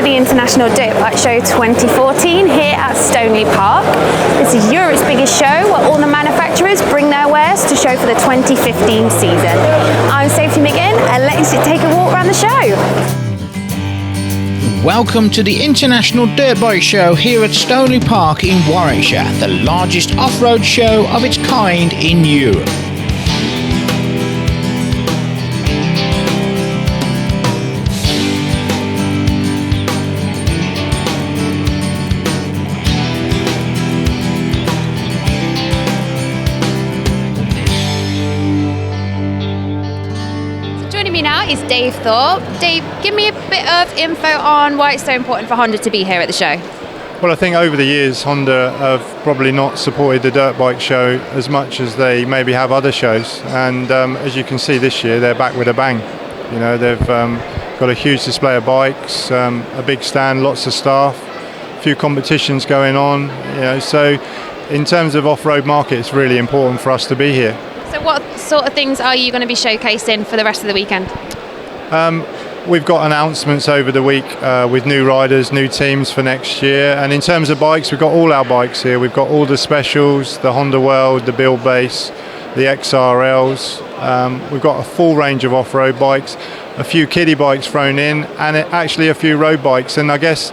the International Dirt Bike Show 2014 here at Stoneleigh Park. This is Europe's biggest show where all the manufacturers bring their wares to show for the 2015 season. I'm Sophie McGinn and let's take a walk around the show. Welcome to the International Dirt Bike Show here at Stoneleigh Park in Warwickshire, the largest off-road show of its kind in Europe. Joining me now is Dave Thorpe. Dave, give me a bit of info on why it's so important for Honda to be here at the show. Well, I think over the years Honda have probably not supported the dirt bike show as much as they maybe have other shows, and as you can see this year they're back with a bang. You know, they've got a huge display of bikes, a big stand, lots of staff, a few competitions going on. You know, so in terms of off-road market, it's really important for us to be here. So what sort of things are you going to be showcasing for the rest of the weekend? We've got announcements over the week with new riders, new teams for next year. And in terms of bikes, we've got all our bikes here. We've got all the specials, the Honda World, the Build Base, the XRLs. We've got a full range of off-road bikes, a few kiddie bikes thrown in, and actually a few road bikes. And I guess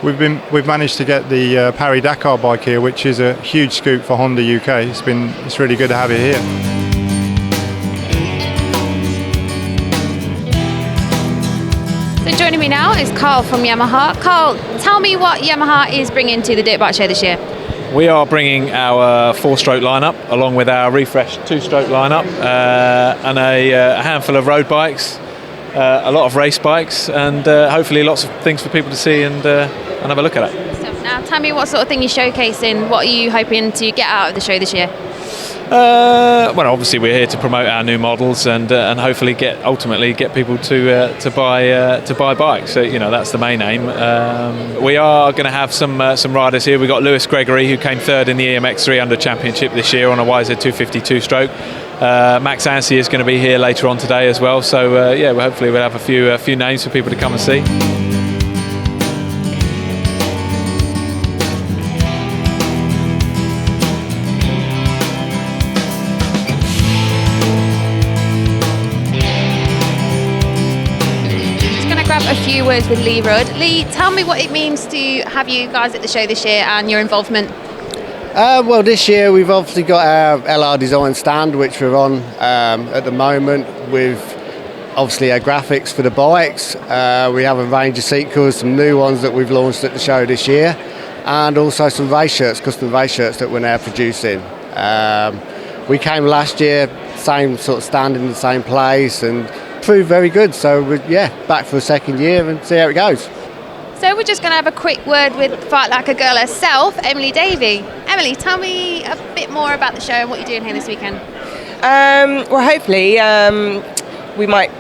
we've managed to get the Paris-Dakar bike here, which is a huge scoop for Honda UK. It's really good to have it here. So joining me now is Carl from Yamaha. Carl, tell me what Yamaha is bringing to the Dirt Bike Show this year. We are bringing our four-stroke lineup along with our refreshed two-stroke lineup and a handful of road bikes, a lot of race bikes, and hopefully lots of things for people to see and have a look at it. So now tell me what sort of thing you're showcasing. What are you hoping to get out of the show this year? Well, obviously we're here to promote our new models and hopefully ultimately get people to buy bikes. So that's the main aim. We are going to have some riders here. We've got Lewis Gregory, who came third in the EMX 300 Championship this year on a YZ252 stroke. Max Ansey is going to be here later on today as well. So hopefully we'll have a few names for people to come and see. A few words with Lee Rudd. Lee, tell me what it means to have you guys at the show this year and your involvement. Well, this year we've obviously got our LR design stand, which we're on at the moment, with obviously our graphics for the bikes. We have a range of seat covers, some new ones that we've launched at the show this year, and also some race shirts, custom race shirts that we're now producing. We came last year, same sort of stand in the same place, and proved very good. So we're back for a second year and see how it goes. So we're just going to have a quick word with Fight Like a Girl herself, Emily Davey. Emily, tell me a bit more about the show and what you're doing here this weekend. Well, hopefully we might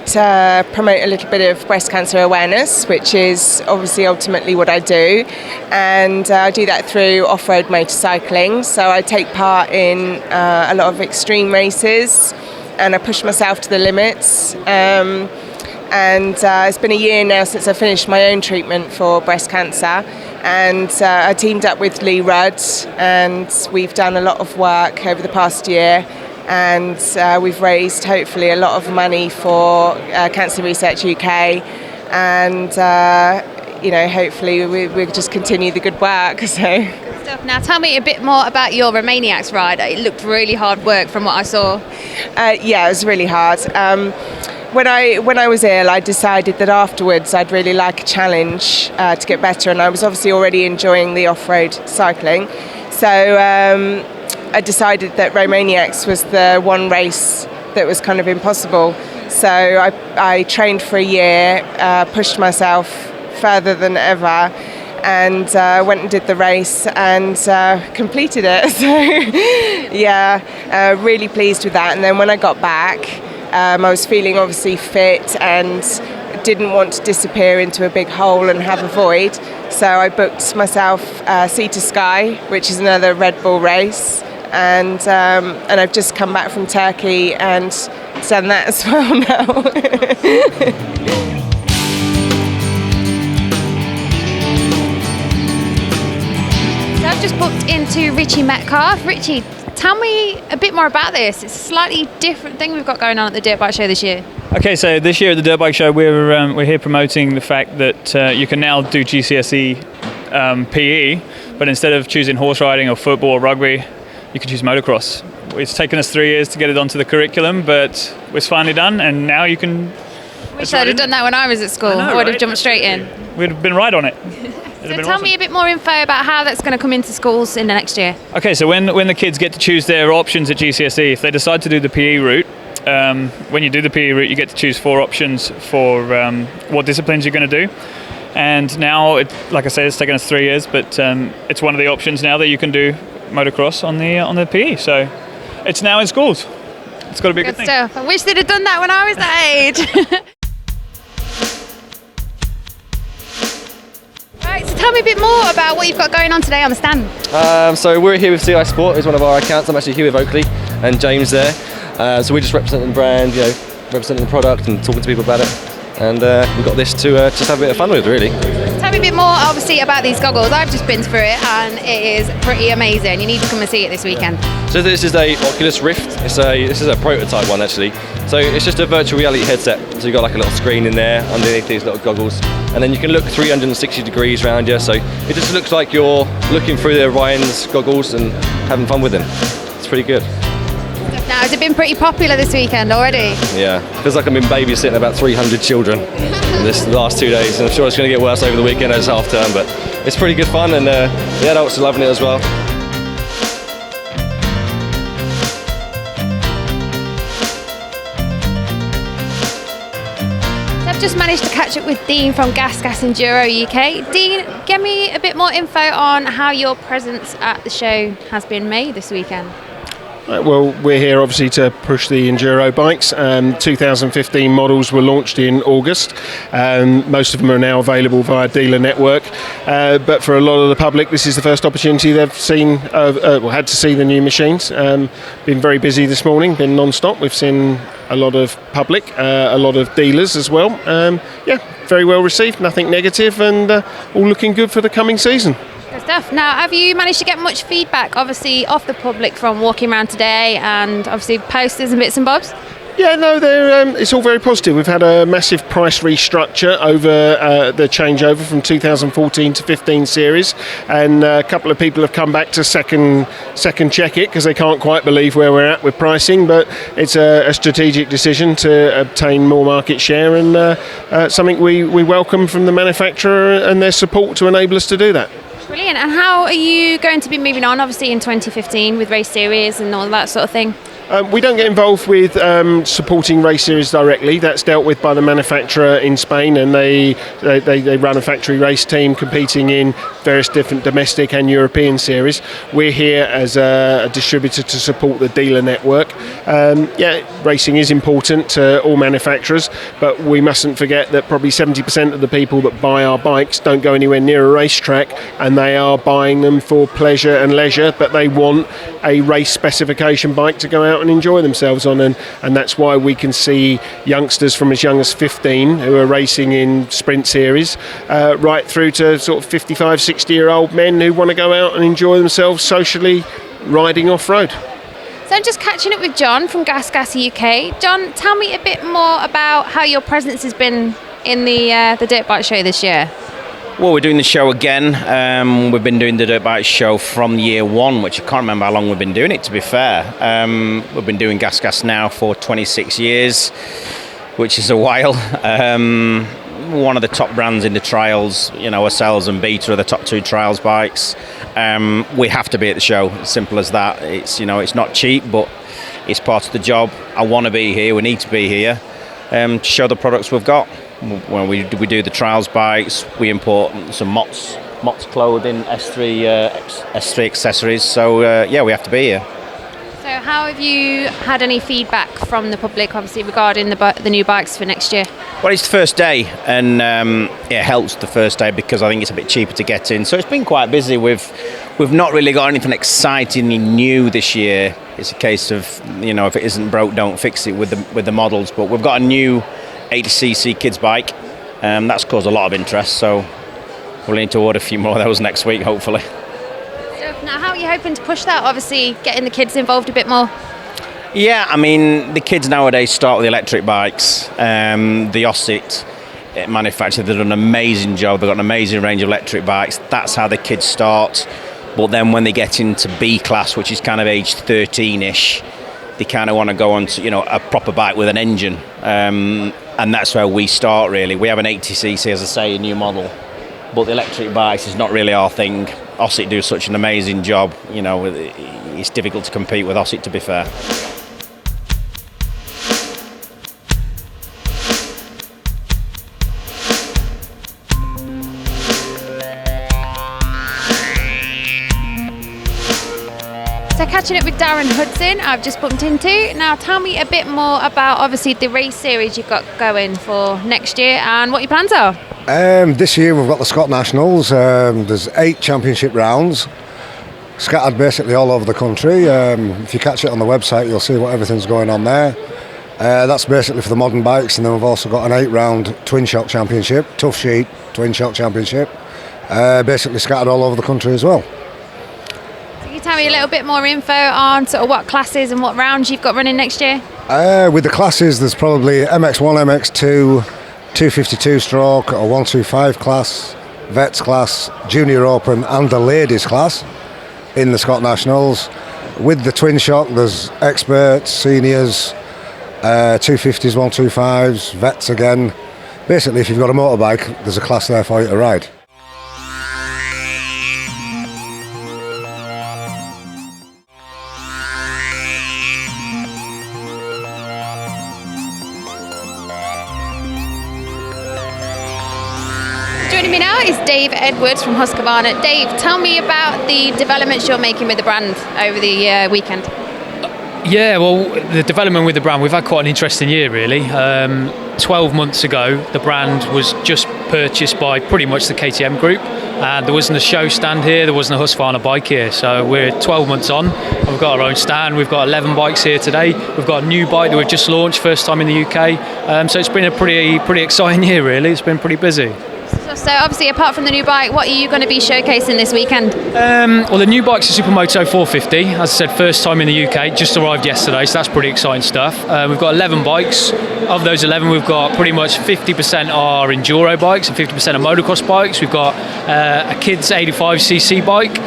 promote a little bit of breast cancer awareness, which is obviously ultimately what I do, and I do that through off-road motorcycling. So I take part in a lot of extreme races, and I push myself to the limits. And it's been a year now since I finished my own treatment for breast cancer, and I teamed up with Lee Rudd, and we've done a lot of work over the past year, and we've raised hopefully a lot of money for Cancer Research UK, and hopefully we'll just continue the good work. So. Now tell me a bit more about your Romaniacs ride. It looked really hard work from what I saw. It was really hard. When I was ill, I decided that afterwards I'd really like a challenge to get better, and I was obviously already enjoying the off-road cycling. So I decided that Romaniacs was the one race that was kind of impossible. So I trained for a year, pushed myself further than ever, and went and did the race and completed it. So really pleased with that. And then when I got back, I was feeling obviously fit and didn't want to disappear into a big hole and have a void. So I booked myself Sea to Sky, which is another Red Bull race, and I've just come back from Turkey and done that as well now. I've just booked into Richie Metcalf. Richie, tell me a bit more about this. It's a slightly different thing we've got going on at the Dirt Bike Show this year. Okay, so this year at the Dirt Bike Show, we're here promoting the fact that you can now do GCSE PE, but instead of choosing horse riding or football or rugby, you can choose motocross. It's taken us 3 years to get it onto the curriculum, but it's finally done, and now you can. Wish I'd have done that when I was at school. I would have jumped straight in. We'd have been right on it. So tell me a bit more info about how that's going to come into schools in the next year. Okay, so when the kids get to choose their options at GCSE, if they decide to do the PE route, when you do the PE route, you get to choose 4 options for what disciplines you're going to do. And now, like I said, it's taken us 3 years, but it's one of the options now that you can do motocross on the PE. So it's now in schools. It's got to be a good thing. Stuff. I wish they'd have done that when I was that age. Right, so tell me a bit more about what you've got going on today on the stand. So we're here with CI Sport, who's one of our accounts. I'm actually here with Oakley and James there. So we're just representing the brand, representing the product and talking to people about it. And we've got this to just have a bit of fun with, really. Tell me a bit more, obviously, about these goggles. I've just been through it and it is pretty amazing. You need to come and see it this weekend. So this is a Oculus Rift. This is a prototype one, actually. So it's just a virtual reality headset. So you've got like a little screen in there underneath these little goggles. And then you can look 360 degrees around you. So it just looks like you're looking through the Orion's goggles and having fun with them. It's pretty good. Now, has it been pretty popular this weekend already? Yeah, feels like I've been babysitting about 300 children in this last 2 days, and I'm sure it's going to get worse over the weekend as half term, but it's pretty good fun, and the adults are loving it as well. So I've just managed to catch up with Dean from Gas Enduro UK. Dean, give me a bit more info on how your presence at the show has been made this weekend. Well, we're here obviously to push the enduro bikes. 2015 models were launched in August. Most of them are now available via dealer network. But for a lot of the public, this is the first opportunity they've seen, had to see the new machines. Been very busy this morning, been non-stop. We've seen a lot of public, a lot of dealers as well. Very well received, nothing negative, and all looking good for the coming season. Good stuff. Now, have you managed to get much feedback, obviously, off the public from walking around today and obviously posters and bits and bobs? Yeah, no, it's all very positive. We've had a massive price restructure over the changeover from 2014 to 15 series, and a couple of people have come back to second check it because they can't quite believe where we're at with pricing, but it's a strategic decision to obtain more market share, and something we welcome from the manufacturer and their support to enable us to do that. Brilliant. And how are you going to be moving on, obviously, in 2015 with race series and all that sort of thing? We don't get involved with supporting race series directly. That's dealt with by the manufacturer in Spain, and they run a factory race team competing in various different domestic and European series. We're here as a distributor to support the dealer network. Racing is important to all manufacturers, but we mustn't forget that probably 70% of the people that buy our bikes don't go anywhere near a racetrack, and they are buying them for pleasure and leisure, but they want a race specification bike to go out and enjoy themselves on, and that's why we can see youngsters from as young as 15 who are racing in sprint series right through to sort of 55, 60-year-old men who want to go out and enjoy themselves socially riding off-road. So I'm just catching up with John from Gas UK. John, tell me a bit more about how your presence has been in the Dirt Bike Show this year. Well, we're doing the show again. We've been doing the Dirt Bike Show from year one, which I can't remember how long we've been doing it, to be fair. We've been doing Gas now for 26 years, which is a while. One of the top brands in the trials, ourselves and Beta are the top 2 trials bikes. We have to be at the show, as simple as that. It's not cheap, but it's part of the job. I want to be here, we need to be here to show the products we've got. When we do the trials bikes, we import some Mott's clothing, S3 accessories. So we have to be here. So how have you had any feedback from the public, obviously, regarding the new bikes for next year? Well, it's the first day, and it helps the first day because I think it's a bit cheaper to get in. So it's been quite busy. We've not really got anything excitingly new this year. It's a case of if it isn't broke, don't fix it with the models. But we've got a new 80cc kids bike. That's caused a lot of interest, so we'll need to order a few more of those next week, hopefully. So Now, how are you hoping to push that? Obviously, getting the kids involved a bit more. Yeah, I mean, the kids nowadays start with electric bikes. The Osset manufacturer, they've done an amazing job. They've got an amazing range of electric bikes. That's how the kids start. But then when they get into B class, which is kind of age 13-ish, they kind of want to go on to, a proper bike with an engine. And that's where we start, really. We have an 80cc, as I say, a new model. But the electric bikes is not really our thing. Osset do such an amazing job. It's difficult to compete with Osset, to be fair. So catching up with Darren Hudson, I've just bumped into. Now tell me a bit more about obviously the race series you've got going for next year and what your plans are. This year we've got the Scott Nationals. There's 8 championship rounds scattered basically all over the country. If you catch it on the website, you'll see what everything's going on there. That's basically for the modern bikes, and then we've also got an 8-round twin shock championship, tough sheet twin shock championship, basically scattered all over the country as well. Can you tell me a little bit more info on sort of what classes and what rounds you've got running next year? With the classes, there's probably MX1, MX2, 252 stroke, a 125 class, Vets class, Junior Open and the ladies class in the Scott Nationals. With the twin shock, there's experts, seniors, 250s, 125s, Vets again. Basically, if you've got a motorbike, there's a class there for you to ride. Joining me now is Dave Edwards from Husqvarna. Dave, tell me about the developments you're making with the brand over the weekend. Yeah, well, the development with the brand, we've had quite an interesting year, really. 12 months ago, the brand was just purchased by pretty much the KTM group. And there wasn't a show stand here, there wasn't a Husqvarna bike here. So we're 12 months on, and we've got our own stand. We've got 11 bikes here today. We've got a new bike that we've just launched, first time in the UK. So it's been a pretty exciting year, really. It's been pretty busy. So obviously, apart from the new bike, what are you going to be showcasing this weekend? Well, the new bike's a Supermoto 450. As I said, first time in the UK, just arrived yesterday, so that's pretty exciting stuff. We've got 11 bikes. Of those 11, we've got pretty much 50% are enduro bikes and 50% are motocross bikes. We've got a kids 85cc bike.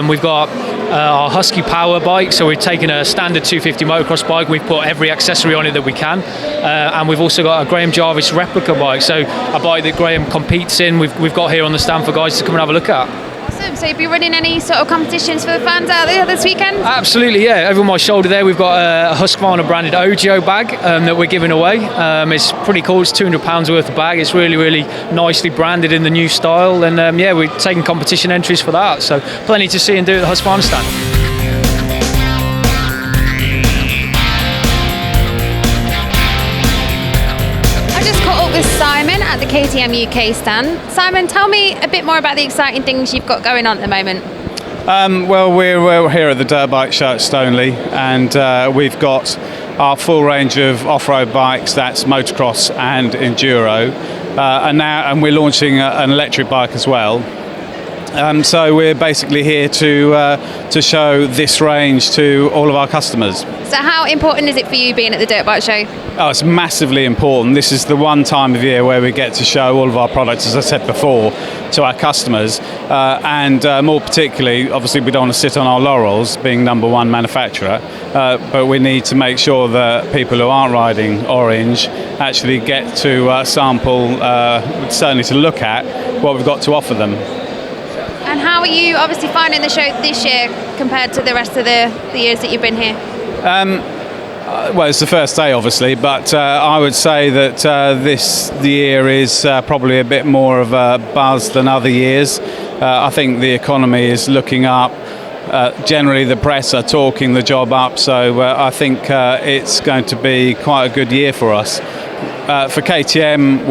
We've got our Husky Power bike, so we've taken a standard 250 motocross bike, we've put every accessory on it that we can, and we've also got a Graham Jarvis replica bike, so a bike that Graham competes in, we've got here on the stand for guys to come and have a look at. Awesome, so you'll be running any sort of competitions for the fans out there this weekend? Absolutely, yeah. Over my shoulder there we've got a Husqvarna branded Ogio bag that we're giving away. It's pretty cool, it's £200 worth of bag. It's really nicely branded in the new style, and yeah, we're taking competition entries for that, so plenty to see and do at the Husqvarna stand. With Simon at the KTM UK stand. Simon, tell me a bit more about the exciting things you've got going on at the moment. Well, we're here at the Dirt Bike Show at Stoneleigh, and we've got our full range of off-road bikes, that's motocross and enduro, and we're launching an electric bike as well. So we're basically here to show this range to all of our customers. So how important is it for you being at the Dirt Bike Show? Oh, it's massively important. This is the one time of year where we get to show all of our products, as I said before, to our customers. And more particularly, obviously we don't want to sit on our laurels being number one manufacturer, but we need to make sure that people who aren't riding Orange actually get to sample, certainly to look at what we've got to offer them. And how are you obviously finding the show this year compared to the rest of the years that you've been here? Well, it's the first day, obviously, but I would say that the year is probably a bit more of a buzz than other years. I think the economy is looking up. Generally, the press are talking the job up, so I think it's going to be quite a good year for us. for KTM,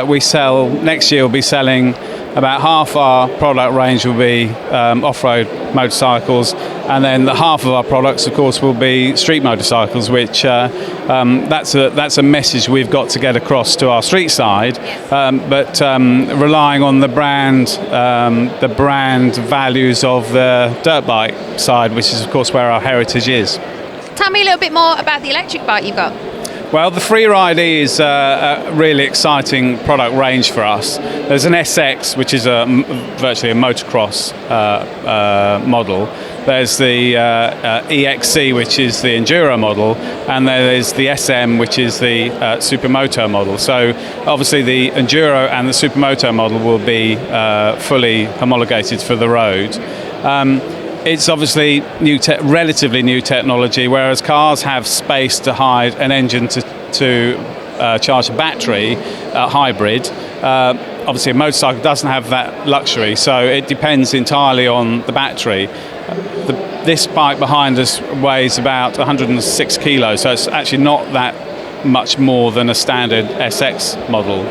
we sell next year. We'll be selling about half our product range will be off-road motorcycles, and then the half of our products, of course, will be street motorcycles, which that's a message we've got to get across to our street side, but relying on the brand values of the dirt bike side, which is, of course, where our heritage is. Tell me a little bit more about the electric bike you've got. Well, the Freeride is a really exciting product range for us. There's an SX, which is virtually a motocross model. There's the EXC, which is the enduro model, and there's the SM, which is the supermoto model. So obviously the enduro and the supermoto model will be fully homologated for the road. It's obviously relatively new technology, whereas cars have space to hide an engine to charge a battery, hybrid. Obviously a motorcycle doesn't have that luxury, so it depends entirely on the battery. This bike behind us weighs about 106 kilos, so it's actually not that much more than a standard SX model.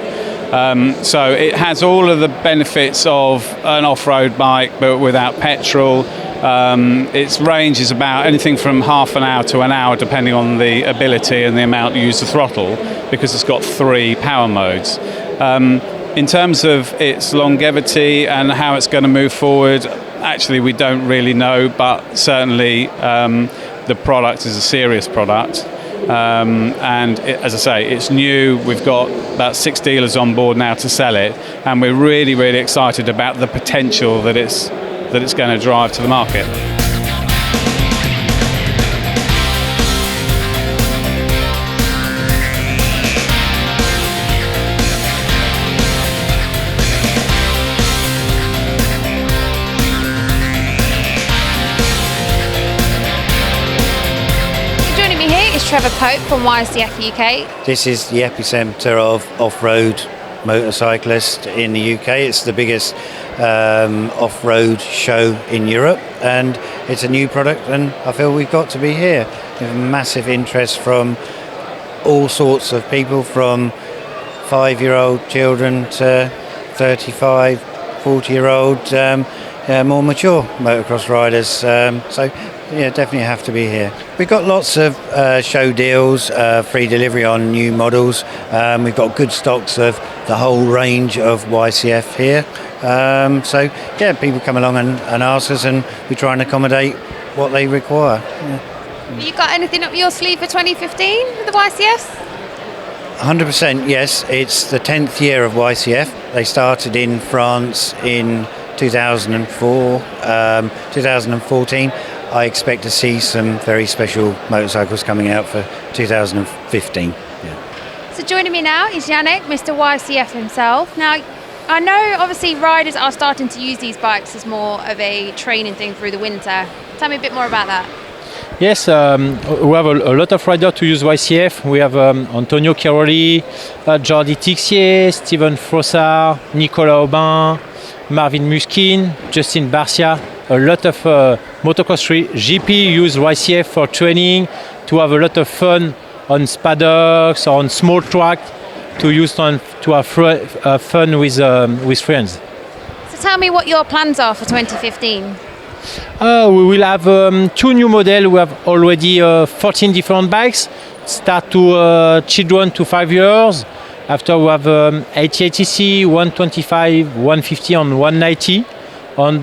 So it has all of the benefits of an off-road bike, but without petrol. Its range is about anything from half an hour to an hour, depending on the ability and the amount you use the throttle, because it's got 3 power modes. In terms of its longevity and how it's going to move forward, actually we don't really know, but certainly the product is a serious product. And as I say, it's new. We've got about 6 dealers on board now to sell it, and we're really, really excited about the potential that it's going to drive to the market. Joining me here is Trevor Pope from YCF UK. This is the epicenter of off-road motorcyclists in the UK. It's the biggest off-road show in Europe, and it's a new product, and I feel we've got to be here. We have massive interest from all sorts of people, from 5-year-old children to 35, 40-year-old more mature motocross riders. So yeah, definitely have to be here. We've got lots of show deals, free delivery on new models. We've got good stocks of the whole range of YCF here. So yeah, people come along and ask us, and we try and accommodate what they require. Yeah. Have you got anything up your sleeve for 2015 with the YCFs? 100% yes. It's the 10th year of YCF. They started in France in 2004, 2014. I expect to see some very special motorcycles coming out for 2015. Yeah. So joining me now is Yannick, Mr. YCF himself. Now, I know obviously riders are starting to use these bikes as more of a training thing through the winter. Tell me a bit more about that. Yes, we have a lot of riders to use YCF. We have Antonio Chiroli, Jordi Tixier, Steven Frossard, Nicolas Aubin, Marvin Muskin, Justin Barcia. A lot of motocross GP use YCF for training, to have a lot of fun on paddocks or on small track, to have fun with friends. So tell me what your plans are for 2015. We will have 2 new models. We have already 14 different bikes. Start to children to 5 years. After we have 80cc, 125, 150 and 190. And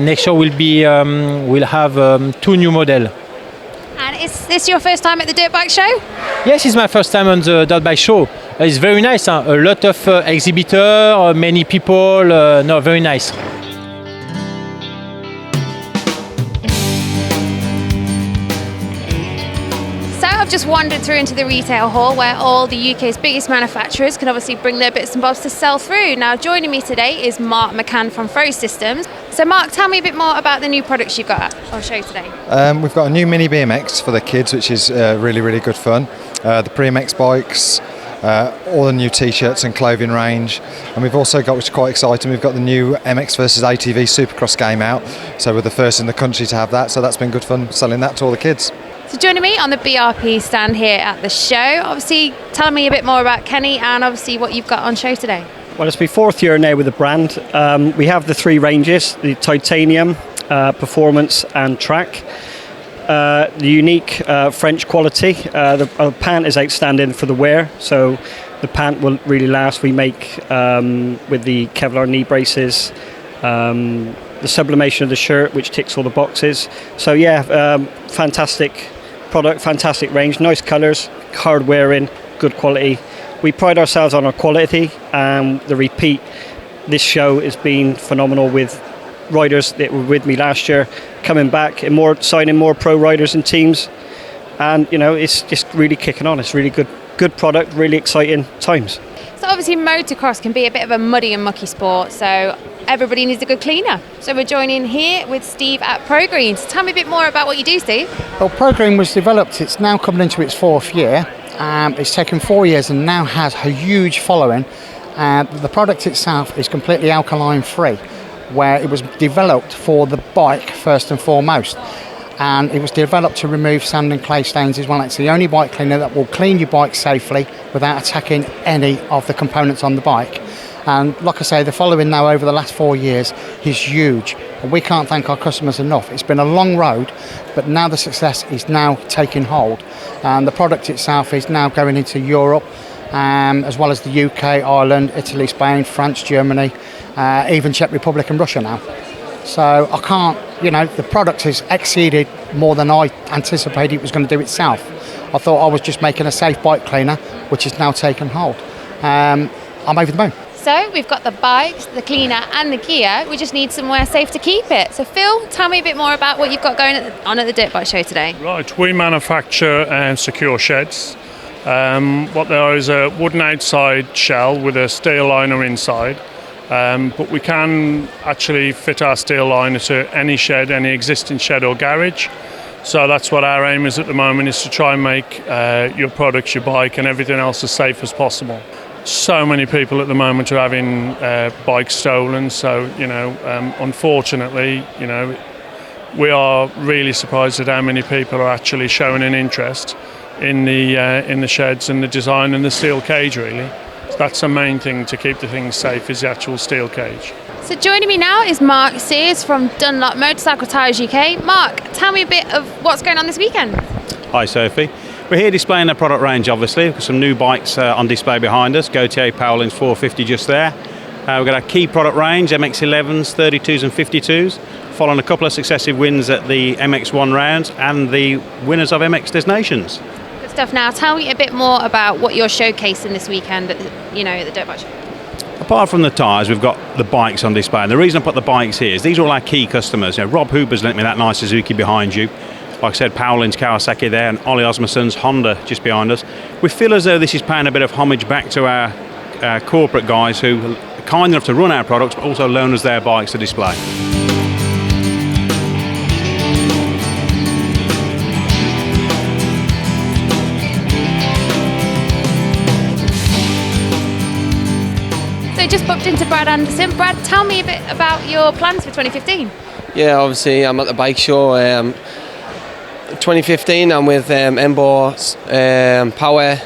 next year we'll have 2 new models. And is this your first time at the Dirt Bike Show? Yes, it's my first time on the Dirt Bike Show. It's very nice. A lot of exhibitors, many people. Very nice. So I've just wandered through into the retail hall where all the UK's biggest manufacturers can obviously bring their bits and bobs to sell through. Now joining me today is Mark McCann from Fro Systems. So Mark, tell me a bit more about the new products you've got on show today. We've got a new mini BMX for the kids, which is really, really good fun. The Pre-MX bikes, all the new t-shirts and clothing range. And we've also got, which is quite exciting, we've got the new MX versus ATV Supercross game out. So we're the first in the country to have that. So that's been good fun selling that to all the kids. So joining me on the BRP stand here at the show, obviously telling me a bit more about Kenny and obviously what you've got on show today. Well, it's my 4th year now with the brand. We have the 3 ranges, the titanium, performance and track. The unique French quality. The pant is outstanding for the wear, so the pant will really last. We make with the Kevlar knee braces, the sublimation of the shirt, which ticks all the boxes. So yeah, fantastic product, fantastic range, nice colours, hard wearing, good quality. We pride ourselves on our quality, and the repeat this show has been phenomenal with riders that were with me last year coming back and signing more pro riders and teams, and you know, it's just really kicking on. It's really good product, really exciting times. So obviously motocross can be a bit of a muddy and mucky sport, so everybody needs a good cleaner. So we're joining here with Steve at Pro Green. So tell me a bit more about what you do, Steve. Well, Pro Green was developed, it's now coming into its 4th year. It's taken 4 years and now has a huge following. The product itself is completely alkaline free, where it was developed for the bike first and foremost. And it was developed to remove sand and clay stains as well. It's the only bike cleaner that will clean your bike safely without attacking any of the components on the bike. And like I say, the following now over the last 4 years is huge. And we can't thank our customers enough. It's been a long road, but now the success is now taking hold. And the product itself is now going into Europe, as well as the UK, Ireland, Italy, Spain, France, Germany, even Czech Republic and Russia now. So I can't, the product has exceeded more than I anticipated it was going to do itself. I thought I was just making a safe bike cleaner, which has now taken hold. I'm over the moon. So we've got the bikes, the cleaner and the gear. We just need somewhere safe to keep it. So Phil, tell me a bit more about what you've got going on at the Dirt Bike Show today. Right, we manufacture secure sheds. What they are is a wooden outside shell with a steel liner inside. But we can actually fit our steel liner to any shed, any existing shed or garage. So that's what our aim is at the moment, is to try and make your products, your bike and everything else as safe as possible. So many people at the moment are having bikes stolen, so unfortunately, we are really surprised at how many people are actually showing an interest in the sheds and the design and the steel cage. Really, so that's the main thing to keep the things safe, is the actual steel cage. So joining me now is Mark Sears from Dunlop Motorcycle Tyres UK. Mark, tell me a bit of what's going on this weekend. Hi Sophie. We're here displaying the product range, obviously. We've got some new bikes on display behind us. Gautier Powellings 450 just there. We've got our key product range, MX-11s, 32s and 52s, following a couple of successive wins at the MX1 rounds and the winners of MX Destinations. Good stuff. Now tell me a bit more about what you're showcasing this weekend at the Dirt Bike Show. Apart from the tyres, we've got the bikes on display. And the reason I put the bikes here is these are all our key customers. Rob Hooper's lent me that nice Suzuki behind you. Like I said, Powellings, Kawasaki there, and Ollie Osmoson's Honda just behind us. We feel as though this is paying a bit of homage back to our corporate guys who are kind enough to run our products, but also loan us their bikes to display. So just bumped into Brad Anderson. Brad, tell me a bit about your plans for 2015. Yeah, obviously I'm at the bike show. 2015 I'm with Embo Power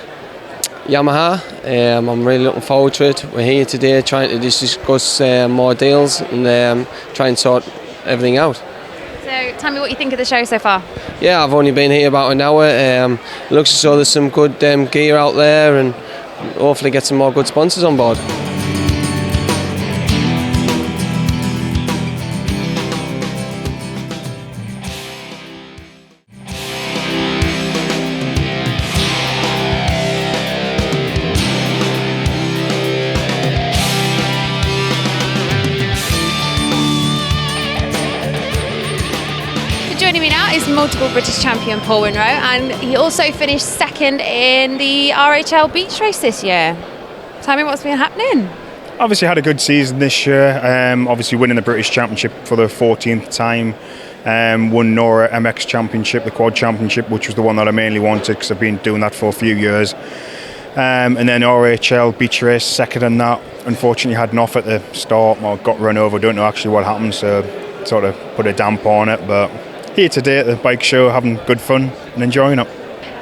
Yamaha. I'm really looking forward to it. We're here today trying to discuss more deals and try and sort everything out. So tell me what you think of the show so far. Yeah, I've only been here about an hour. Looks as though there's some good gear out there, and hopefully get some more good sponsors on board. Joining me now is multiple British champion Paul Winrow, and he also finished second in the RHL beach race this year. Tell me what's been happening. Obviously had a good season this year, obviously winning the British Championship for the 14th time, won Nora MX Championship, the Quad Championship, which was the one that I mainly wanted because I've been doing that for a few years. And then RHL beach race, second in that. Unfortunately had an off at the start, got run over, don't know actually what happened, so sort of put a damp on it, but here today at the bike show, having good fun and enjoying it.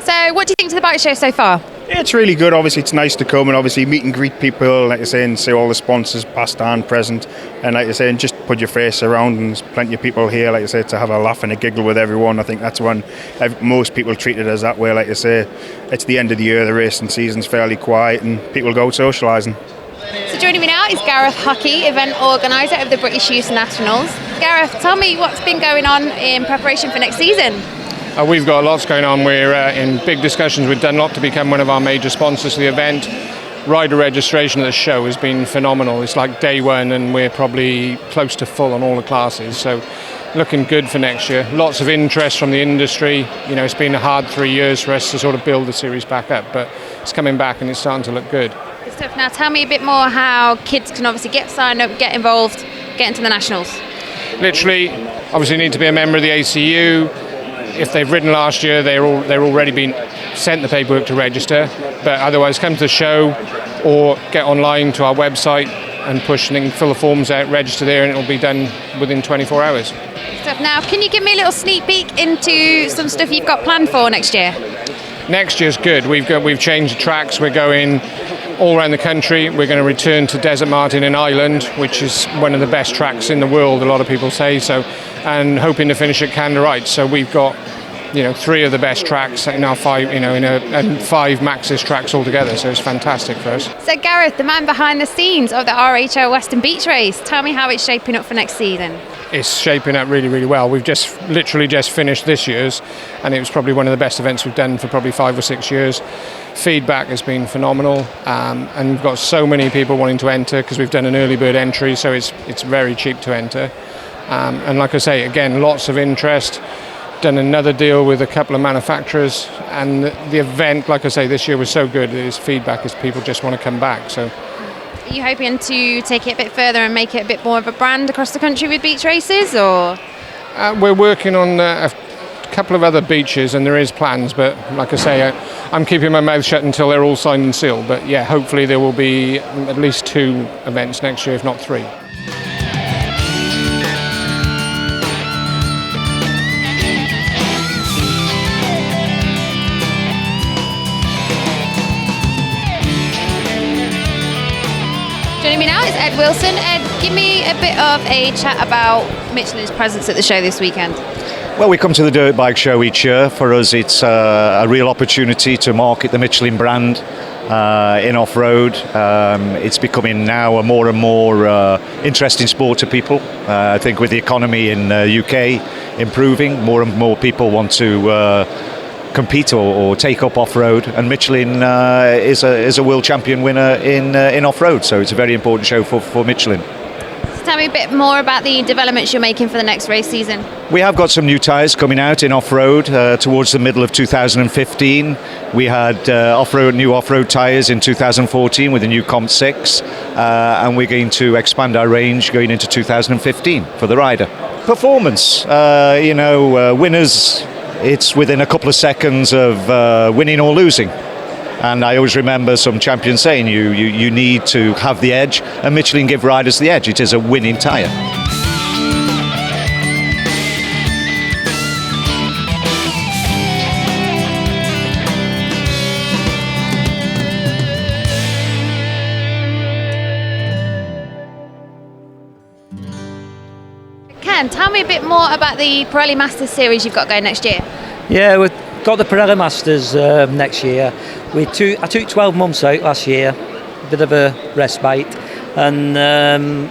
So what do you think to the bike show so far? Yeah, it's really good. Obviously, it's nice to come and obviously meet and greet people, like I say, and see all the sponsors past and present. And like I say, and just put your face around, and there's plenty of people here, like I say, to have a laugh and a giggle with everyone. I think that's when most people treat it as that way. Like I say, it's the end of the year, the racing season's fairly quiet, and people go socialising. So joining me now is Gareth Huckey, event organiser of the British Youth Nationals. Gareth, tell me what's been going on in preparation for next season. We've got lots going on. We're in big discussions with Dunlop to become one of our major sponsors for the event. Rider registration at the show has been phenomenal. It's like day one, and we're probably close to full on all the classes. So looking good for next year. Lots of interest from the industry. You know, it's been a hard 3 years for us to sort of build the series back up, but it's coming back and it's starting to look good. Good stuff. Now tell me a bit more how kids can obviously get signed up, get involved, get into the Nationals. Literally, obviously need to be a member of the ACU. If they've ridden last year, they're already been sent the paperwork to register. But otherwise, come to the show or get online to our website and push and fill the forms out, register there, and it'll be done within 24 hours. Stuff. Now, can you give me a little sneak peek into some stuff you've got planned for next year? Next year's good. We've changed the tracks. We're going all around the country. We're going to return to Desert Martin in Ireland, which is one of the best tracks in the world, a lot of people say so, and hoping to finish at Canderite. So we've got, 3 of the best tracks in our 5, and 5 Maxis tracks altogether. So it's fantastic for us. So Gareth, the man behind the scenes of the RHO Western Beach Race, tell me how it's shaping up for next season. It's shaping up really, really well. We've literally just finished this year's, and it was probably one of the best events we've done for probably 5 or 6 years. Feedback has been phenomenal, and we've got so many people wanting to enter because we've done an early bird entry, so it's very cheap to enter. And like I say, again, lots of interest. Done another deal with a couple of manufacturers, and the event, like I say, this year was so good. His feedback is people just want to come back. So. Are you hoping to take it a bit further and make it a bit more of a brand across the country with beach races, or? We're working on a couple of other beaches, and there is plans, but like I say, I'm keeping my mouth shut until they're all signed and sealed. But yeah, hopefully there will be at least 2 events next year, if not 3. Joining me now is Ed Wilson. Ed, give me a bit of a chat about Michelin's presence at the show this weekend. Well, we come to the Dirt Bike Show each year. For us, it's a real opportunity to market the Michelin brand in off-road. It's becoming now a more and more interesting sport to people. I think with the economy in the UK improving, more and more people want to compete or take up off-road, and Michelin is a world champion winner in off-road, so it's a very important show for Michelin. Tell me a bit more about the developments you're making for the next race season. We have got some new tyres coming out in off-road towards the middle of 2015. We had new off-road tyres in 2014 with the new Comp 6, and we're going to expand our range going into 2015 for the rider. Performance, winners, it's within a couple of seconds of winning or losing. And I always remember some champions saying you need to have the edge, and Michelin give riders the edge. It is a winning tyre. Ken, tell me a bit more about the Pirelli Masters series you've got going next year. Yeah, we've got the Pirelli Masters next year. I took 12 months out last year, a bit of a respite, and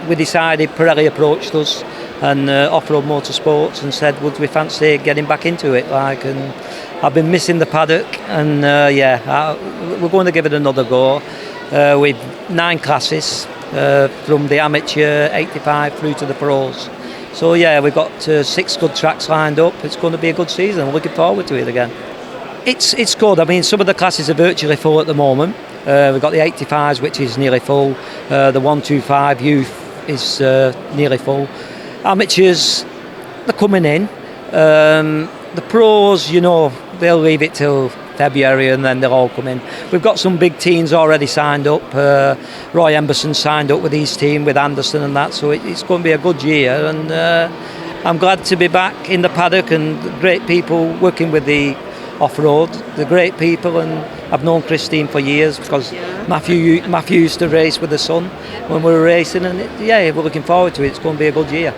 we decided, Pirelli approached us and Off-Road Motorsports and said, would we fancy getting back into it? And I've been missing the paddock, and we're going to give it another go. With 9 classes, from the amateur 85 through to the pros. So yeah, we've got 6 good tracks lined up. It's going to be a good season. I'm looking forward to it again. It's good. I mean, some of the classes are virtually full at the moment. We've got the 85s, which is nearly full. The 125 youth is nearly full. Amateurs, they're coming in. The pros, they'll leave it till February and then they'll all come in. We've got some big teams already signed up. Roy Emberson signed up with his team, with Anderson and that, so it's going to be a good year, and I'm glad to be back in the paddock and great people working with the off-road. The great people, and I've known Christine for years because Matthew used to race with the son when we were racing, and we're looking forward to it. It's going to be a good year.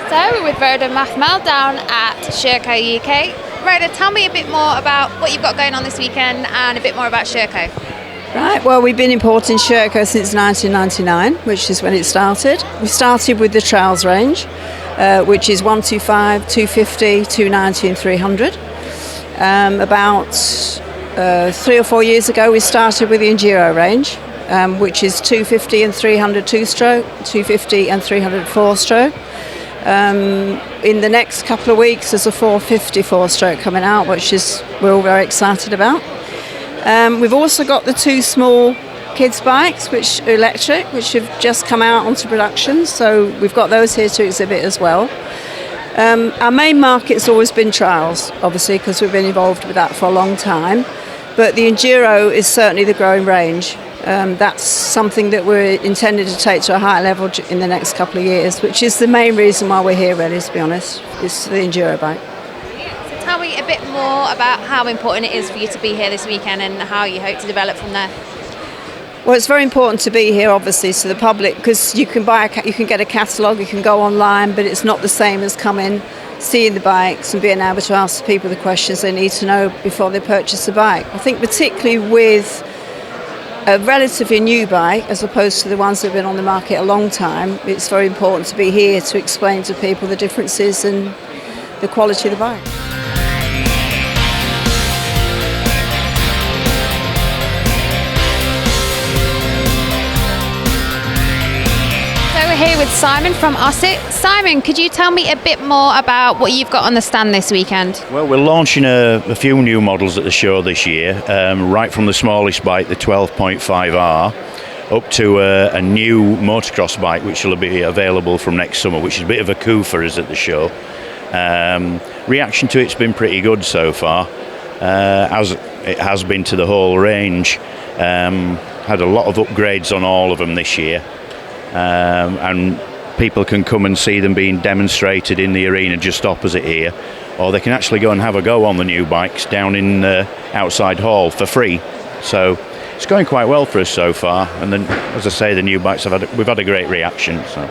So we're with Rhoda Mathmel down at Sherco UK. Rhoda, tell me a bit more about what you've got going on this weekend and a bit more about Sherco. Right, well, we've been importing Sherco since 1999, which is when it started. We started with the Trials range, which is 125, 250, 290 and 300. About 3 or 4 years ago, we started with the Enduro range, which is 250 and 300 two-stroke, 250 and 300 four-stroke. In the next couple of weeks, there's a 450 four-stroke coming out, which we're all very excited about. We've also got the 2 small kids bikes, which are electric, which have just come out onto production, so we've got those here to exhibit as well. Our main market's always been trials, obviously, because we've been involved with that for a long time, but the Enduro is certainly the growing range. That's something that we're intended to take to a higher level in the next couple of years, which is the main reason why we're here, really, to be honest, is the Enduro bike. Tell me a bit more about how important it is for you to be here this weekend and how you hope to develop from there. Well, it's very important to be here, obviously, to the public, because you can get a catalogue, you can go online, but it's not the same as coming, seeing the bikes and being able to ask people the questions they need to know before they purchase a bike. I think particularly with a relatively new bike, as opposed to the ones that have been on the market a long time, it's very important to be here to explain to people the differences and the quality of the bike. Here with Simon from Ossett. Simon, could you tell me a bit more about what you've got on the stand this weekend? Well, we're launching a few new models at the show this year, right from the smallest bike, the 12.5R, up to a new motocross bike which will be available from next summer, which is a bit of a coup for us at the show. Reaction to it's been pretty good so far, as it has been to the whole range. Had a lot of upgrades on all of them this year. And people can come and see them being demonstrated in the arena just opposite here, or they can actually go and have a go on the new bikes down in the outside hall for free. So it's going quite well for us so far, and then, as I say, the new bikes we've had a great reaction. So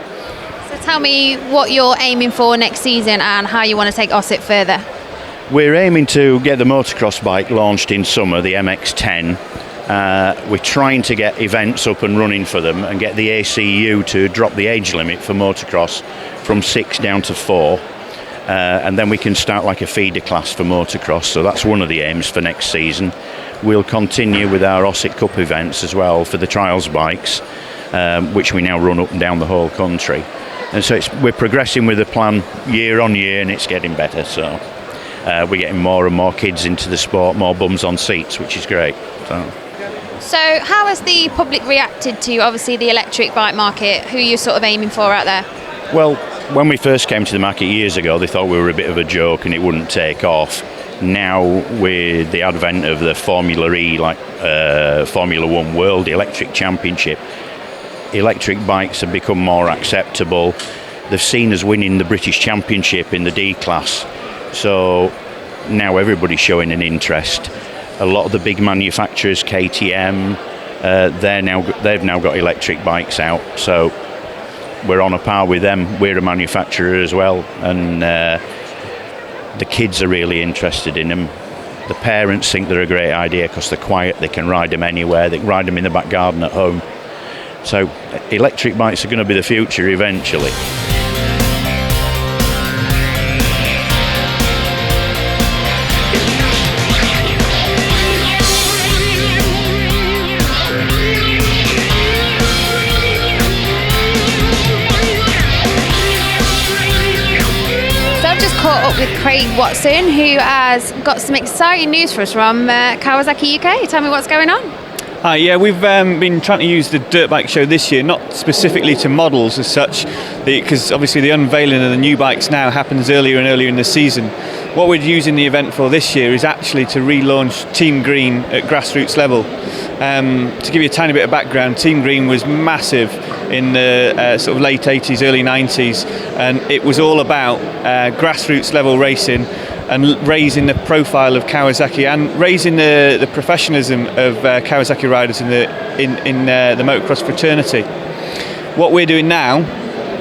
tell me what you're aiming for next season and how you want to take Ossett further. We're aiming to get the motocross bike launched in summer, the MX-10. We're trying to get events up and running for them and get the ACU to drop the age limit for motocross from 6 down to 4, and then we can start like a feeder class for motocross. So that's one of the aims for next season. We'll continue with our Ossett Cup events as well for the trials bikes, which we now run up and down the whole country, and so we're progressing with the plan year on year, and it's getting better. So we're getting more and more kids into the sport, more bums on seats, which is great. So how has the public reacted to, obviously, the electric bike market? Who are you sort of aiming for out there? Well, when we first came to the market years ago, they thought we were a bit of a joke and it wouldn't take off. Now, with the advent of the Formula E, like Formula One World Electric Championship, electric bikes have become more acceptable. They've seen us winning the British Championship in the D class. So now everybody's showing an interest. A lot of the big manufacturers, KTM, they've now got electric bikes out, so we're on a par with them. We're a manufacturer as well, and the kids are really interested in them. The parents think they're a great idea because they're quiet, they can ride them anywhere, they can ride them in the back garden at home. So electric bikes are going to be the future eventually. Caught up with Craig Watson, who has got some exciting news for us from Kawasaki UK. Tell me what's going on. Yeah, we've been trying to use the dirt bike show this year, not specifically to models as such, because obviously the unveiling of the new bikes now happens earlier and earlier in the season. What we're using the event for this year is actually to relaunch Team Green at grassroots level. To give you a tiny bit of background, Team Green was massive in the sort of late 80s, early 90s, and it was all about grassroots level racing and raising the profile of Kawasaki and raising the professionalism of Kawasaki riders in the motocross fraternity. What we're doing now,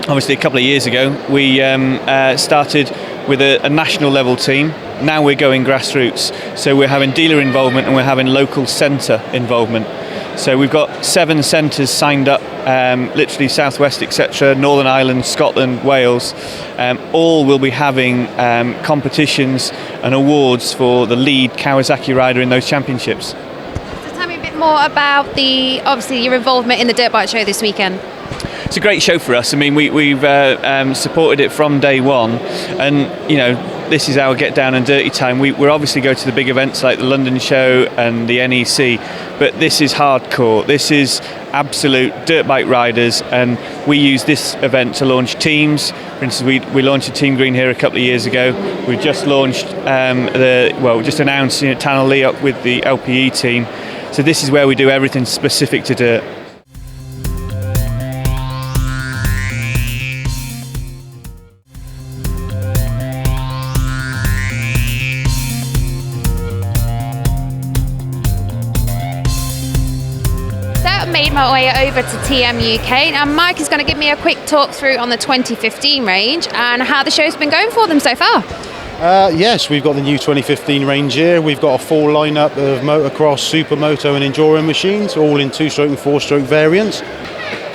obviously a couple of years ago, we started with a national level team. Now we're going grassroots, so we're having dealer involvement and we're having local centre involvement. So we've got 7 centres signed up, literally Southwest, etc., Northern Ireland, Scotland, Wales. All will be having competitions and awards for the lead Kawasaki rider in those championships. So tell me a bit more about obviously your involvement in the dirt bike show this weekend. It's a great show for us. I mean, we've supported it from day one, and this is our get down and dirty time. We're obviously go to the big events like the London show and the NEC, but this is hardcore. This is absolute dirt bike riders, and we use this event to launch teams. For instance, we launched a Team Green here a couple of years ago. We've just launched just announced Stoneleigh up with the LPE team. So this is where we do everything specific to dirt. Made my way over to TM UK. Now Mike is going to give me a quick talk through on the 2015 range and how the show's been going for them so far. Yes, we've got the new 2015 range here. We've got a full lineup of motocross, supermoto and enduro machines, all in 2-stroke and 4-stroke variants.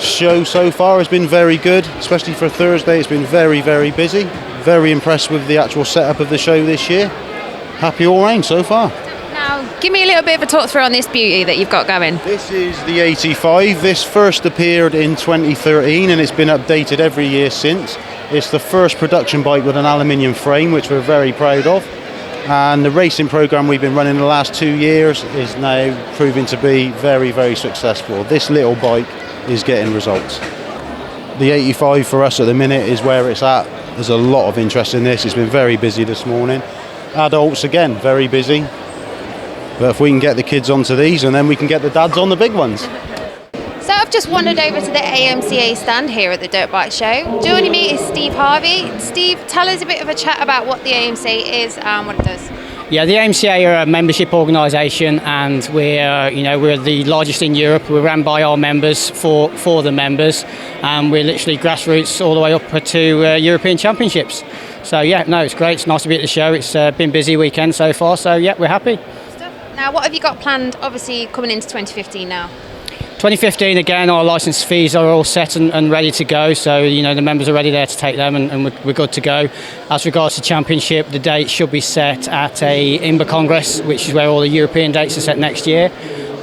Show so far has been very good, especially for Thursday. It's been very, very busy. Very impressed with the actual setup of the show this year. Happy all round so far. Now, give me a little bit of a talk through on this beauty that you've got going. This is the 85. This first appeared in 2013 and it's been updated every year since. It's the first production bike with an aluminium frame, which we're very proud of. And the racing programme we've been running the last 2 years is now proving to be very, very successful. This little bike is getting results. The 85 for us at the minute is where it's at. There's a lot of interest in this. It's been very busy this morning. Adults, again, very busy. But if we can get the kids onto these, and then we can get the dads on the big ones. So I've just wandered over to the AMCA stand here at the Dirt Bike Show. Joining me is Steve Harvey. Steve, tell us a bit of a chat about what the AMCA is and what it does. Yeah, the AMCA are a membership organisation, and we're the largest in Europe. We're run by our members for the members, and we're literally grassroots all the way up to European Championships. So yeah, no, it's great. It's nice to be at the show. It's been a busy weekend so far. So yeah, we're happy. Now, what have you got planned, obviously, coming into 2015 now? 2015, again, our licence fees are all set and ready to go. So, the members are ready there to take them, and we're good to go. As regards to Championship, the date should be set at a IMBA Congress, which is where all the European dates are set next year.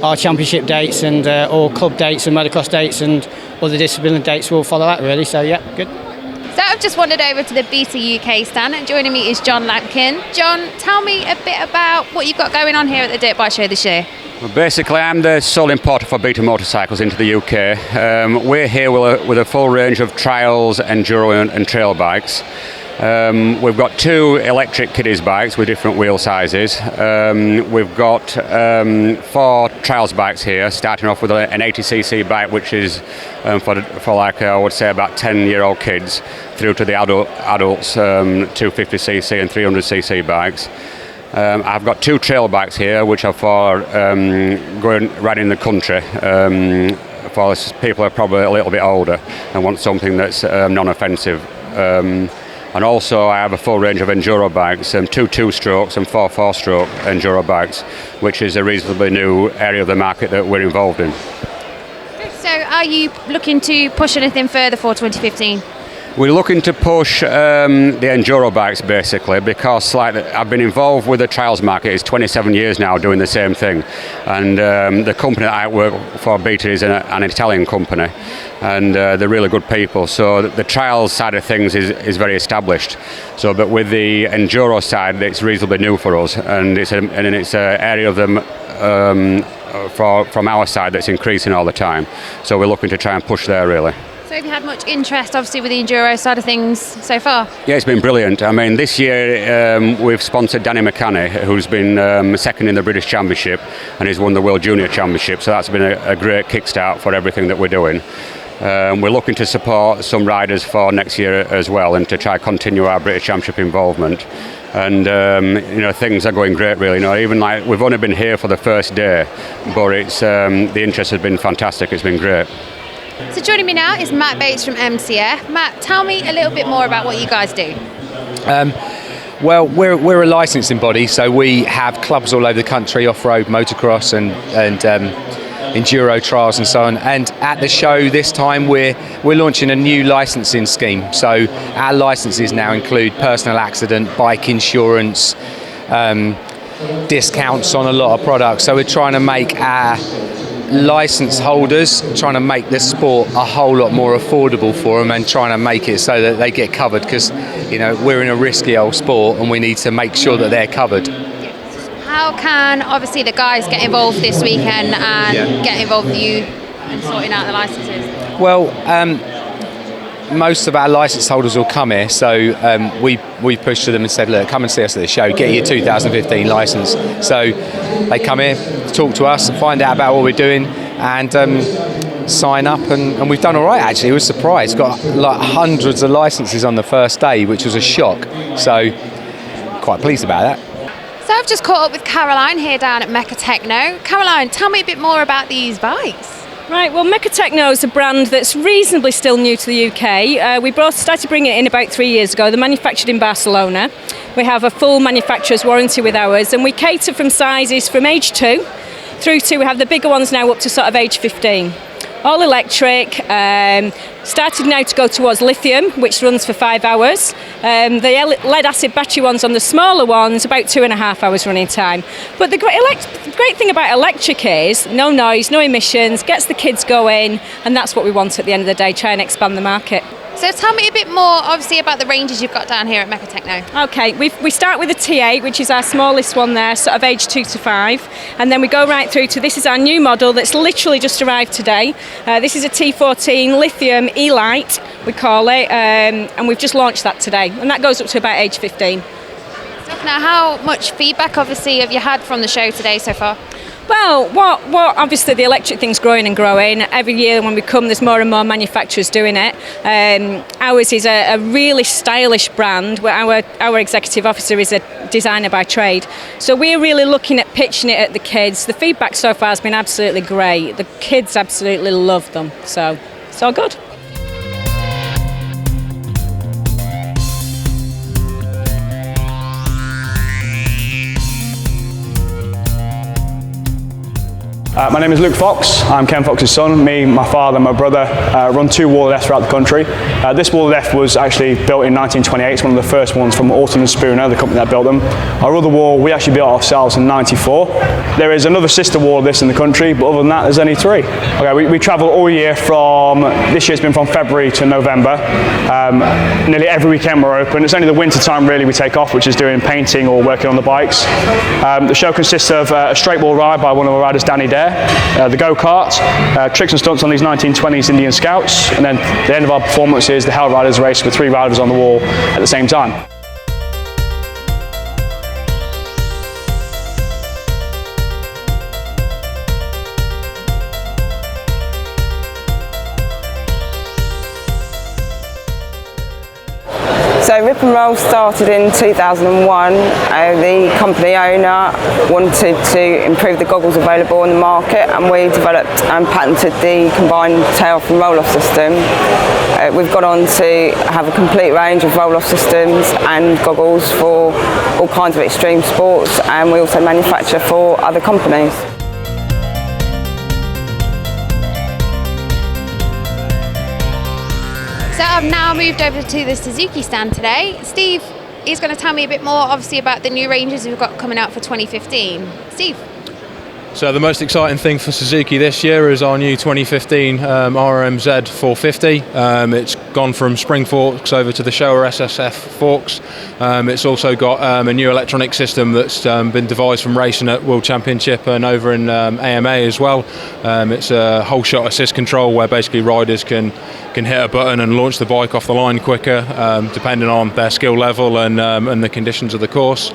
Our Championship dates and all club dates and motocross dates and other discipline dates will follow that, really. So, yeah, good. So I've just wandered over to the Beta UK stand, and joining me is John Lampkin. John, tell me a bit about what you've got going on here at the Dirt Bike Show this year. Well, basically, I'm the sole importer for Beta motorcycles into the UK. We're here with a full range of trials, enduro and trail bikes. We've got 2 electric kiddies bikes with different wheel sizes. We've got 4 trials bikes here, starting off with an 80cc bike, which is for like I would say about 10-year-old kids, through to the adults 250cc and 300cc bikes. I've got 2 trail bikes here, which are for going riding the country. For people who are probably a little bit older and want something that's non-offensive. And also I have a full range of enduro bikes, 2 2-strokes and 4 4-stroke enduro bikes, which is a reasonably new area of the market that we're involved in. So are you looking to push anything further for 2015? We're looking to push the enduro bikes basically, because I've been involved with the trials market. It's 27 years now doing the same thing, and the company that I work for, Beta, is an Italian company, and they're really good people. So the trials side of things is very established. So, but with the enduro side, it's reasonably new for us, and it's an area of them from our side that's increasing all the time. So we're looking to try and push there really. So have you had much interest, obviously, with the enduro side of things so far? Yeah, it's been brilliant. I mean, this year we've sponsored Danny McCanney, who's been second in the British Championship and he's won the World Junior Championship. So that's been a great kickstart for everything that we're doing. We're looking to support some riders for next year as well, and to try continue our British Championship involvement. And things are going great, really. Even like we've only been here for the first day, but it's the interest has been fantastic. It's been great. So joining me now is Matt Bates from MCF. Matt, tell me a little bit more about what you guys do. Well, we're a licensing body, so we have clubs all over the country, off-road, motocross and enduro trials and so on. And at the show this time, we're launching a new licensing scheme. So our licenses now include personal accident, bike insurance, discounts on a lot of products. So we're trying to make our license holders, trying to make this sport a whole lot more affordable for them, and trying to make it so that they get covered, because we're in a risky old sport and we need to make sure that they're covered. How can obviously the guys get involved this weekend and get involved with you in sorting out the licenses? Well, most of our license holders will come here, so we pushed to them and said, look, come and see us at the show, get your 2015 licence. So they come here, talk to us, find out about what we're doing, and sign up, and we've done all right, actually. We were surprised, got like hundreds of licences on the first day, which was a shock, so quite pleased about that. So I've just caught up with Caroline here down at Mecca Techno. Caroline, tell me a bit more about these bikes. Right, well, Mecca Techno is a brand that's reasonably still new to the UK. We started bringing it in about 3 years ago. They're manufactured in Barcelona. We have a full manufacturer's warranty with ours, and we cater from sizes from age 2 through to, we have the bigger ones now up to sort of age 15. All electric, started now to go towards lithium, which runs for 5 hours. The lead acid battery ones on the smaller ones, about 2.5 hours running time. But the great thing about electric is no noise, no emissions, gets the kids going, and that's what we want at the end of the day, try and expand the market. So tell me a bit more, obviously, about the ranges you've got down here at Mecca Techno. Okay, we start with a T8, which is our smallest one there, sort of age 2 to 5, and then we go right through to, this is our new model that's literally just arrived today. This is a T14 lithium E-Lite, we call it, and we've just launched that today, and that goes up to about age 15. Now, how much feedback, obviously, have you had from the show today so far? Well, what obviously the electric thing's growing and growing. Every year when we come, there's more and more manufacturers doing it. Ours is a really stylish brand, where our executive officer is a designer by trade. So we're really looking at pitching it at the kids. The feedback so far has been absolutely great. The kids absolutely love them. So it's all good. My name is Luke Fox. I'm Ken Fox's son. Me, my father and my brother run 2 wall lifts throughout the country. This wall lift was actually built in 1928. It's one of the first ones from Alton and Spooner, the company that built them. Our other wall we actually built ourselves in 94. There is another sister wall of this in the country, but other than that there's only 3. Okay, we travel all year from, this year's been from February to November. Nearly every weekend we're open. It's only the winter time really we take off, which is doing painting or working on the bikes. The show consists of a straight wall ride by one of our riders, Danny Dare. The go-kart, tricks and stunts on these 1920s Indian Scouts, and then the end of our performance is the Hell Riders race with 3 riders on the wall at the same time. So Rip and Roll started in 2001. The company owner wanted to improve the goggles available on the market, and we developed and patented the combined tail-off and roll-off system. We've gone on to have a complete range of roll-off systems and goggles for all kinds of extreme sports, and we also manufacture for other companies. So I've now moved over to the Suzuki stand today. Steve is going to tell me a bit more, obviously, about the new ranges we've got coming out for 2015. Steve. So the most exciting thing for Suzuki this year is our new 2015 RMZ 450. It's gone from spring forks over to the Showa SSF forks. It's also got a new electronic system that's been devised from racing at World Championship and over in AMA as well. It's a whole shot assist control where basically riders can hit a button and launch the bike off the line quicker, depending on their skill level and the conditions of the course.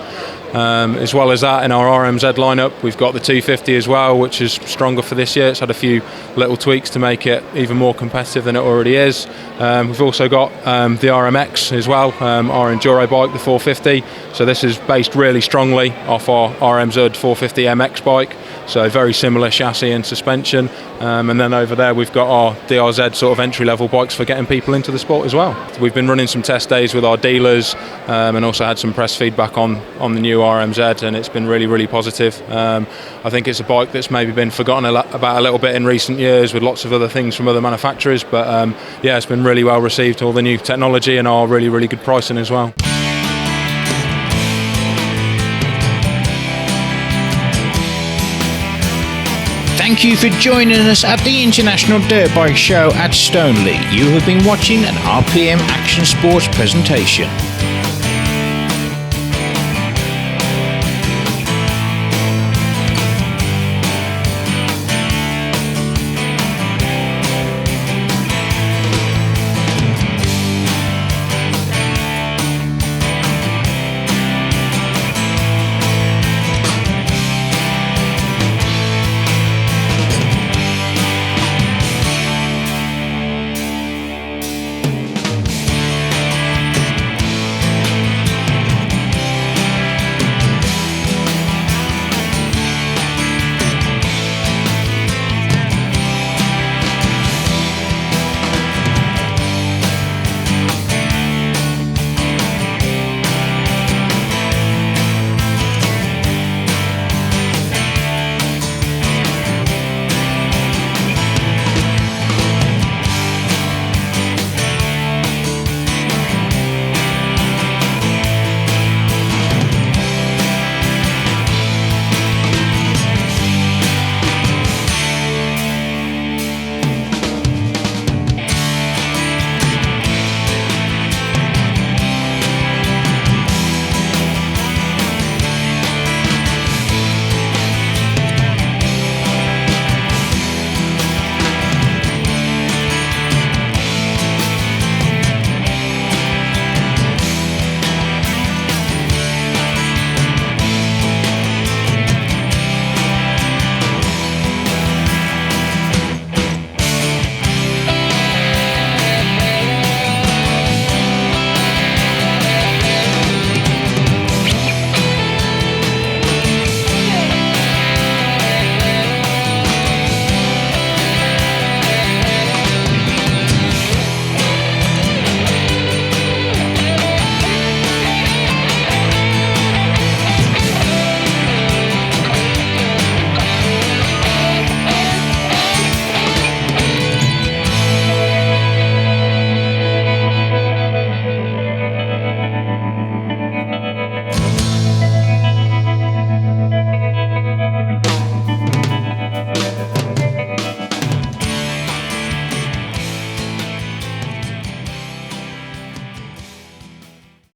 As well as that, in our RMZ lineup, we've got the 250 as well, which is stronger for this year. It's had a few little tweaks to make it even more competitive than it already is. We've also got the RMX as well, our enduro bike, the 450. So this is based really strongly off our RMZ 450 MX bike. So very similar chassis and suspension. And then over there we've got our DRZ sort of entry-level bikes for getting people into the sport as well. We've been running some test days with our dealers and also had some press feedback on the new RMZ, and it's been really, really positive. I think it's a bike that's maybe been forgotten about a little bit in recent years with lots of other things from other manufacturers, but yeah, it's been really well received, all the new technology and our really, really good pricing as well. Thank you for joining us at the International Dirt Bike Show at Stoneleigh. You have been watching an RPM Action Sports presentation.